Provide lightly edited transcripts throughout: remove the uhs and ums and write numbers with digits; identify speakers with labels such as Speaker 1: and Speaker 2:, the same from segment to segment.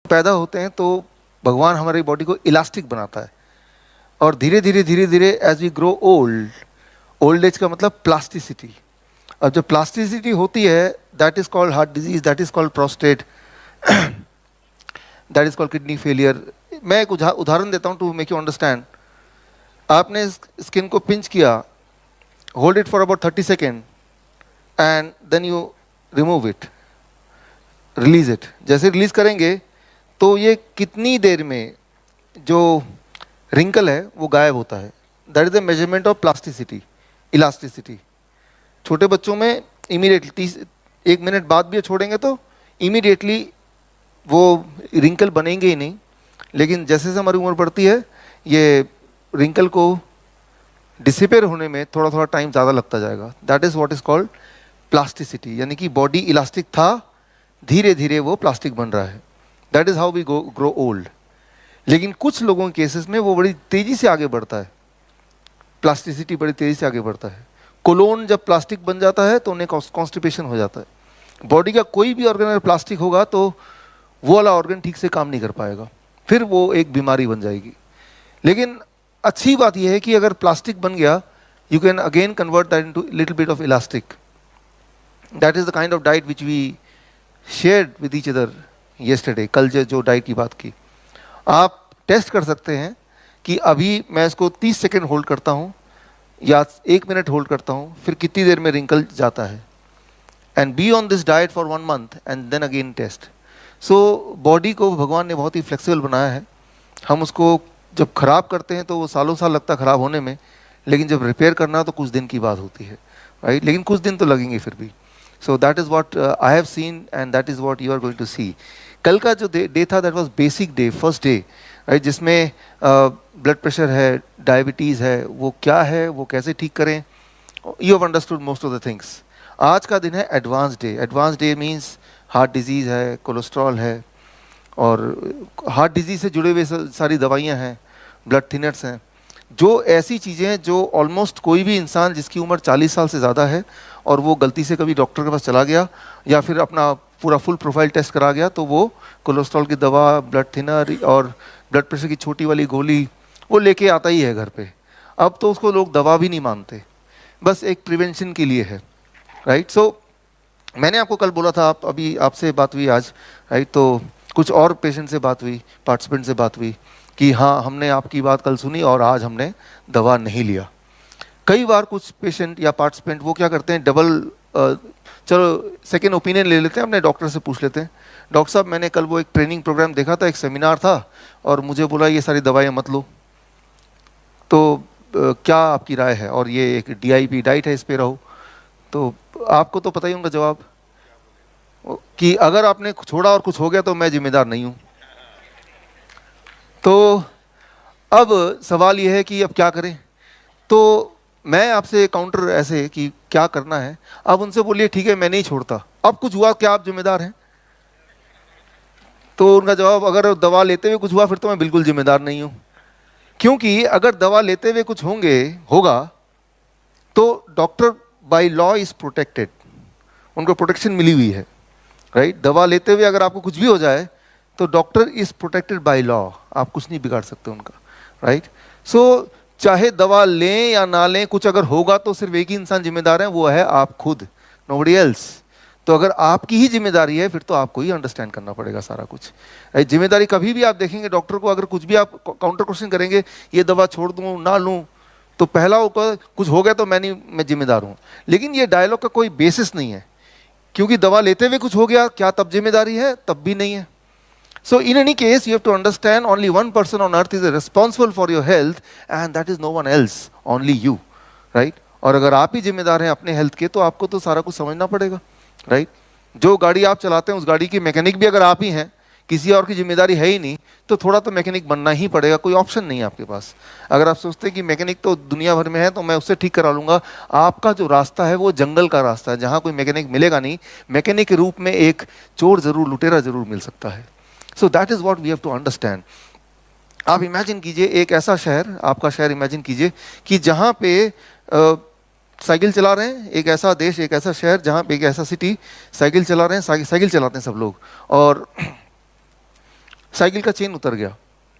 Speaker 1: पैदा होते हैं तो भगवान हमारी बॉडी को इलास्टिक बनाता है, और धीरे धीरे as we grow old, old age का मतलब प्लास्टिसिटी। अब जब प्लास्टिसिटी होती है, that is called heart disease, that is called prostate, that is called kidney failure. मैं एक उदाहरण देता हूँ टू मेक यू अंडरस्टैंड। आपने स्किन को पिंच किया, hold it for about 30 second and then you remove it, release it. जैसे release करेंगे तो ये कितनी देर में जो रिंकल है वो गायब होता है। That is the measurement of plasticity, elasticity. छोटे बच्चों में इमीडिएटली 1 मिनट बाद भी छोड़ेंगे तो इमीडिएटली वो रिंकल बनेंगे ही नहीं, लेकिन जैसे जैसे हमारी उम्र बढ़ती है ये रिंकल को डिसिपेयर होने में थोड़ा थोड़ा टाइम ज़्यादा लगता जाएगा। That is what is called plasticity, यानी कि बॉडी इलास्टिक था, धीरे धीरे वो प्लास्टिक बन रहा है। That is how we grow old. लेकिन कुछ लोगों के केसेस में वो बड़ी तेज़ी से आगे बढ़ता है, प्लास्टिसिटी बड़ी तेज़ी से आगे बढ़ता है। कोलोन जब प्लास्टिक बन जाता है तो उन्हें कॉन्स्टिपेशन हो जाता है। बॉडी का कोई भी ऑर्गन अगर प्लास्टिक होगा तो वो वाला ऑर्गन ठीक से काम नहीं कर पाएगा, फिर वो एक बीमारी बन जाएगी। लेकिन अच्छी बात यह है कि अगर प्लास्टिक बन गया, you can again convert that into little bit of elastic. That is the kind of diet which we shared with each other yesterday. कल जो डाइट की बात की, आप टेस्ट कर सकते हैं कि अभी मैं इसको 30 सेकेंड होल्ड करता हूँ या 1 मिनट होल्ड करता हूँ, फिर कितनी देर में रिंकल जाता है। And be on this diet for 1 month and then again test. So body को भगवान ने बहुत ही फ्लेक्सिबल बनाया है। हम उसको जब ख़राब करते हैं तो वो सालों साल लगता है ख़राब होने में, लेकिन जब रिपेयर करना तो कुछ दिन की बात होती है, राइट? लेकिन कुछ दिन तो लगेंगे फिर भी। So that is what I have seen and that is what you are going to see. कल का जो डे था that was basic day, first day, right, जिसमें ब्लड प्रेशर है, डायबिटीज़ है, वो क्या है, वो कैसे ठीक करें, you have understood most of the things. आज का दिन है advance day. Advance day means heart disease है, कोलेस्ट्रॉल है, और हार्ट डिजीज़ से जुड़े हुए सारी दवाइयाँ हैं, ब्लड थिनर्स हैं, जो ऐसी चीज़ें हैं जो ऑलमोस्ट कोई भी इंसान जिसकी उम्र 40 साल से ज़्यादा है और वो गलती से कभी डॉक्टर के पास चला गया या फिर अपना पूरा फुल प्रोफाइल टेस्ट करा गया तो वो कोलेस्ट्रॉल की दवा, ब्लड थिनर और ब्लड प्रेशर की छोटी वाली गोली वो लेके आता ही है घर पे। अब तो उसको लोग दवा भी नहीं मानते, बस एक प्रिवेंशन के लिए है, राइट? सो मैंने आपको कल बोला था, आप अभी आपसे बात हुई आज, राइट? तो कुछ और पेशेंट से बात हुई, पार्टिसिपेंट से बात हुई कि हाँ हमने आपकी बात कल सुनी और आज हमने दवा नहीं लिया। कई बार कुछ पेशेंट या पार्टिसिपेंट वो क्या करते हैं, चलो सेकेंड ओपिनियन ले लेते हैं, अपने डॉक्टर से पूछ लेते हैं, डॉक्टर साहब मैंने कल वो एक ट्रेनिंग प्रोग्राम देखा था, एक सेमिनार था और मुझे बोला ये सारी दवाइयाँ मत लो, तो क्या आपकी राय है, और ये एक DIP डाइट है, इस पे रहो। तो आपको तो पता ही होगा जवाब कि अगर आपने छोड़ा और कुछ हो गया तो मैं जिम्मेदार नहीं हूँ। तो अब सवाल यह है कि अब क्या करें। तो मैं आपसे काउंटर ऐसे कि क्या करना है, आप उनसे बोलिए ठीक है मैं नहीं छोड़ता, अब कुछ हुआ क्या आप जिम्मेदार हैं? तो उनका जवाब, अगर दवा लेते हुए कुछ हुआ फिर तो मैं बिल्कुल जिम्मेदार नहीं हूँ, क्योंकि अगर दवा लेते हुए कुछ होगा तो doctor by law is protected, उनको प्रोटेक्शन मिली हुई है, राइट? दवा लेते हुए अगर आपको कुछ भी हो जाए तो doctor is protected by law, आप कुछ नहीं बिगाड़ सकते उनका, राइट? सो चाहे दवा लें या ना लें, कुछ अगर होगा तो सिर्फ एक ही इंसान जिम्मेदार है, वो है आप खुद, नोबडी एल्स। तो अगर आपकी ही जिम्मेदारी है फिर तो आपको ही अंडरस्टैंड करना पड़ेगा सारा कुछ। जिम्मेदारी कभी भी आप देखेंगे डॉक्टर को, अगर कुछ भी आप काउंटर क्वेश्चन करेंगे, ये दवा छोड़ दूँ ना लूँ, तो पहला होगा कुछ हो गया तो मैं जिम्मेदार हूँ। लेकिन ये डायलॉग का कोई बेसिस नहीं है, क्योंकि दवा लेते हुए कुछ हो गया, क्या तब जिम्मेदारी है? तब भी नहीं है। So in any case, you have to understand only one person on earth is responsible for your health and that is no one else, only you, right? और अगर आप ही जिम्मेदार हैं अपने हेल्थ के तो आपको तो सारा कुछ समझना पड़ेगा, राइट? जो गाड़ी आप चलाते हैं उस गाड़ी की मैकेनिक भी अगर आप ही हैं, किसी और की जिम्मेदारी है ही नहीं, तो थोड़ा तो मैकेनिक बनना ही पड़ेगा, कोई ऑप्शन नहीं है आपके पास। अगर आप सोचते हैं कि मैकेनिक तो दुनिया भर में है तो मैं उससे ठीक करा लूँगा, आपका जो रास्ता है वो जंगल का रास्ता है जहाँ कोई मैकेनिक मिलेगा नहीं। मैकेनिक के रूप में एक चोर ज़रूर, लुटेरा ज़रूर मिल सकता है। So that is what we have to understand. आप इमेजिन कीजिए एक ऐसा शहर, आपका शहर इमेजिन कीजिए कि जहाँ पे साइकिल चला रहे हैं, एक ऐसा देश, एक ऐसा शहर जहाँ पे, एक ऐसा सिटी, साइकिल चला रहे हैं, साइकिल चलाते हैं सब लोग, और साइकिल का चेन उतर गया,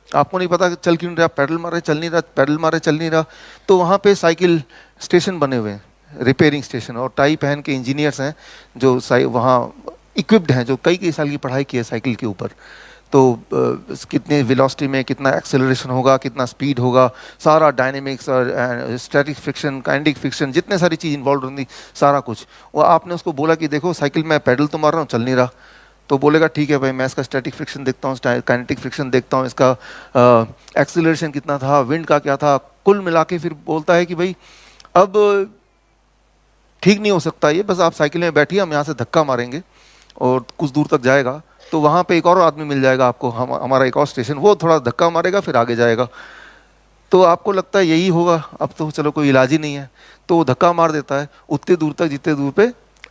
Speaker 1: आपको नहीं पता कि चल क्यों नहीं रहा, पैडल मारे चल नहीं रहा, पैडल मारे चल नहीं रहा। तो वहाँ पे साइकिल स्टेशन बने हुए हैं, रिपेयरिंग स्टेशन, और टाई पहन के इंजीनियर्स हैं जो वहाँ इक्विप्ड हैं, जो कई कई साल की पढ़ाई की है साइकिल के ऊपर। तो कितने वेलोसिटी में कितना एक्सेलरेशन होगा, कितना स्पीड होगा, सारा डायनेमिक्स और स्टैटिक फ्रिक्शन, काइनेटिक फ्रिक्शन, जितने सारी चीज़ इन्वॉल्व होंगी, सारा कुछ। वो आपने उसको बोला कि देखो साइकिल में पैडल तो मार रहा हूँ, चल नहीं रहा, तो बोलेगा ठीक है भाई, मैं इसका स्टैटिक फ्रिक्शन देखता हूँ, काइनेटिक फ्रिक्शन देखता हूँ, इसका एक्सेलरेशन कितना था, विंड का क्या था, कुल मिला के फिर बोलता है कि भाई अब ठीक नहीं हो सकता ये, बस आप साइकिल में बैठिए, हम यहाँ से धक्का मारेंगे और कुछ दूर तक जाएगा तो वहाँ पे एक और आदमी मिल जाएगा आपको, हमारा एक और स्टेशन, वो थोड़ा धक्का मारेगा फिर आगे जाएगा। तो आपको लगता है यही होगा, अब तो चलो कोई इलाज ही नहीं है, तो वो धक्का मार देता है उतने दूर तक जितने दूर पे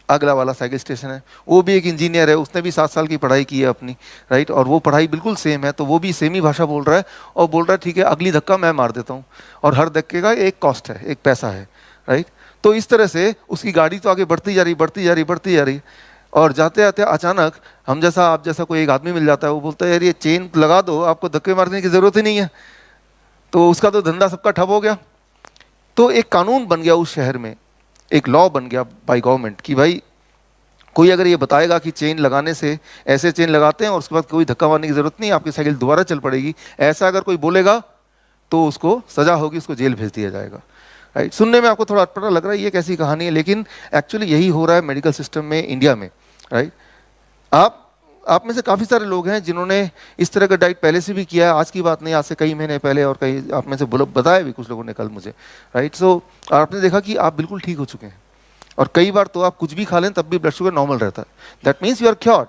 Speaker 1: अगला वाला साइकिल स्टेशन है। वो भी एक इंजीनियर है, उसने भी 7 साल की पढ़ाई की है अपनी, राइट, और वो पढ़ाई बिल्कुल सेम है, तो वो भी सेम ही भाषा बोल रहा है और बोल रहा है ठीक है अगली धक्का मैं मार देता हूँ, और हर धक्के का एक कॉस्ट है, एक पैसा है, राइट। तो इस तरह से उसकी गाड़ी तो आगे बढ़ती जा रही, बढ़ती जा रही, बढ़ती जा रही, और जाते जाते अचानक हम जैसा आप जैसा कोई एक आदमी मिल जाता है, वो बोलता है यार ये चेन लगा दो, आपको धक्के मारने की जरूरत ही नहीं है, तो उसका तो धंधा सबका ठप हो गया। तो एक कानून बन गया उस शहर में, एक लॉ बन गया बाय गवर्नमेंट कि भाई कोई अगर ये बताएगा कि चेन लगाने से ऐसे चेन लगाते हैं और उसके बाद कोई धक्का मारने की जरूरत नहीं, आपकी साइकिल दोबारा चल पड़ेगी, ऐसा अगर कोई बोलेगा तो उसको सजा होगी, उसको जेल भेज दिया जाएगा, राइट। सुनने में आपको थोड़ा अटपटा लग रहा है ये कैसी कहानी है, लेकिन एक्चुअली यही हो रहा है मेडिकल सिस्टम में इंडिया में, राइट। आप में से काफ़ी सारे लोग हैं जिन्होंने इस तरह का डाइट पहले से भी किया है, आज की बात नहीं, आज से कई महीने पहले, और कई आप में से बताया भी कुछ लोगों ने कल मुझे, राइट। सो आपने देखा कि आप बिल्कुल ठीक हो चुके हैं, और कई बार तो आप कुछ भी खा लें तब भी ब्लड शुगर नॉर्मल रहता है, that means you are cured.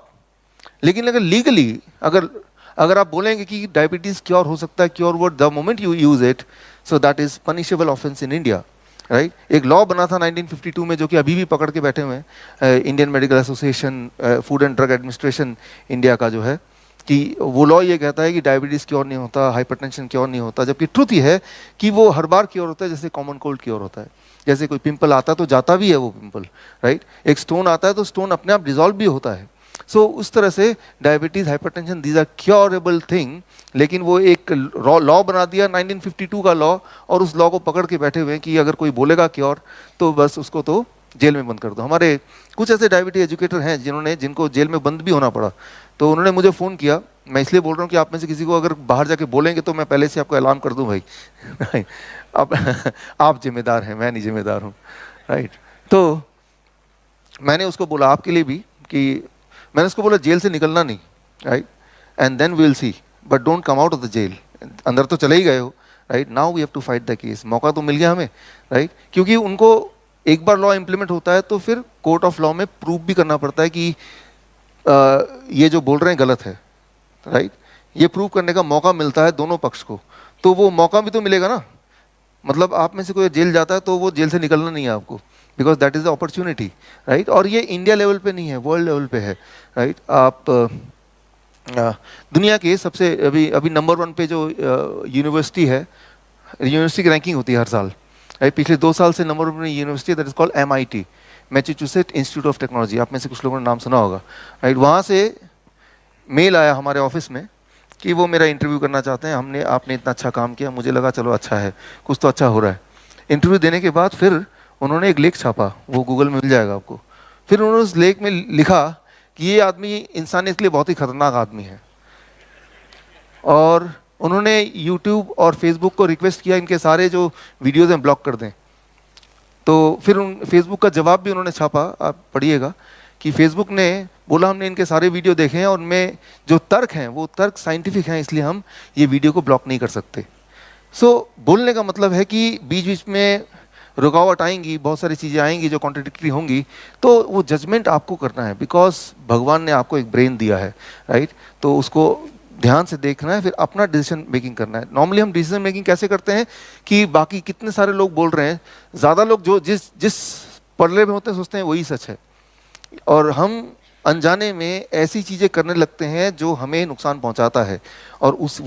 Speaker 1: लेकिन अगर लीगली अगर आप बोलेंगे कि डायबिटीज क्योर हो सकता है, cure word the moment you use it, so that is punishable offence in India, right. एक लॉ बना था 1952 में, जो कि अभी भी पकड़ के बैठे हुए हैं, Indian medical association, food and drug administration India का जो है, कि वो लॉ ये कहता है कि डायबिटीज़ क्योर नहीं होता, हाइपरटेंशन क्योर नहीं होता, जबकि ट्रुथ ये है कि वो हर बार क्योर होता है, जैसे कॉमन कोल्ड क्योर होता है। जैसे कोई पिंपल आता है तो जाता भी है वो पिंपल, राइट। एक स्टोन आता है तो स्टोन अपने आप डिजॉल्व भी होता है। सो उस तरह से diabetes, hypertension, these are curable thing, लेकिन वो एक लॉ बना दिया 1952 का लॉ, और उस लॉ को पकड़ के बैठे हुए हैं कि अगर कोई बोलेगा क्योर तो बस उसको तो जेल में बंद कर दो। हमारे कुछ ऐसे डायबिटीज एजुकेटर हैं जिनको जेल में बंद भी होना पड़ा, तो उन्होंने मुझे फ़ोन किया, मैं इसलिए बोल रहा हूँ कि आप में से किसी को अगर बाहर जाके बोलेंगे तो मैं पहले से आपको ऐलान कर दूं भाई नहीं, आप जिम्मेदार हैं, मैं नहीं जिम्मेदार हूँ, राइट। तो मैंने उसको बोला आपके लिए भी कि मैंने उसको बोला जेल से निकलना नहीं, right, and then we will see, but don't come out of the jail. अंदर तो चले ही गए हो, right, now we have to fight the case, मौका तो मिल गया हमें, राइट। क्योंकि उनको एक बार लॉ इम्प्लीमेंट होता है तो फिर कोर्ट ऑफ लॉ में प्रूव भी करना पड़ता है कि ये जो बोल रहे हैं गलत है, राइट। ये प्रूव करने का मौका मिलता है दोनों पक्ष को, तो वो मौका भी तो मिलेगा ना। मतलब आप में से कोई जेल जाता है तो वो जेल से निकलना नहीं है आपको, because that is the opportunity, right. और ये इंडिया लेवल पे नहीं है, वर्ल्ड लेवल पे है, राइट। आप दुनिया के सबसे अभी नंबर 1 पे जो यूनिवर्सिटी है, यूनिवर्सिटी की रैंकिंग होती है हर साल, राइट। पिछले 2 साल से number 1 university that is called MIT, Massachusetts institute of technology, आप में से कुछ लोगों ने नाम सुना होगा, राइट। वहाँ से मेल आया हमारे ऑफिस में कि वो मेरा इंटरव्यू करना चाहते हैं, आपने इतना अच्छा काम किया, मुझे लगा चलो अच्छा है, कुछ तो अच्छा हो रहा है। इंटरव्यू देने के बाद फिर उन्होंने एक लेख छापा, वो गूगल में मिल जाएगा आपको। फिर उन्होंने उस लेख में लिखा कि ये आदमी इंसानियत के लिए बहुत ही खतरनाक आदमी है, और उन्होंने यूट्यूब और फेसबुक को रिक्वेस्ट किया इनके सारे जो वीडियोज़ हैं ब्लॉक कर दें। तो फिर फेसबुक का जवाब भी उन्होंने छापा, आप पढ़िएगा, कि फेसबुक ने बोला हमने इनके सारे वीडियो देखे हैं और उनमें जो तर्क हैं वो तर्क साइंटिफिक हैं, इसलिए हम ये वीडियो को ब्लॉक नहीं कर सकते। सो बोलने का मतलब है कि बीच बीच में रुकावट आएंगी, बहुत सारी चीज़ें आएंगी जो कॉन्ट्रडिक्टरी होंगी, तो वो जजमेंट आपको करना है, बिकॉज भगवान ने आपको एक ब्रेन दिया है, राइट। तो उसको ध्यान से देखना है, फिर अपना डिसीजन मेकिंग करना है। नॉर्मली हम डिसीजन मेकिंग कैसे करते हैं कि बाकी कितने सारे लोग बोल रहे हैं, ज़्यादा लोग जो जिस पड़ले में होते हैं सोचते हैं वही सच है, और हम अनजाने में ऐसी चीज़ें करने लगते हैं जो हमें नुकसान पहुंचाता है, और उस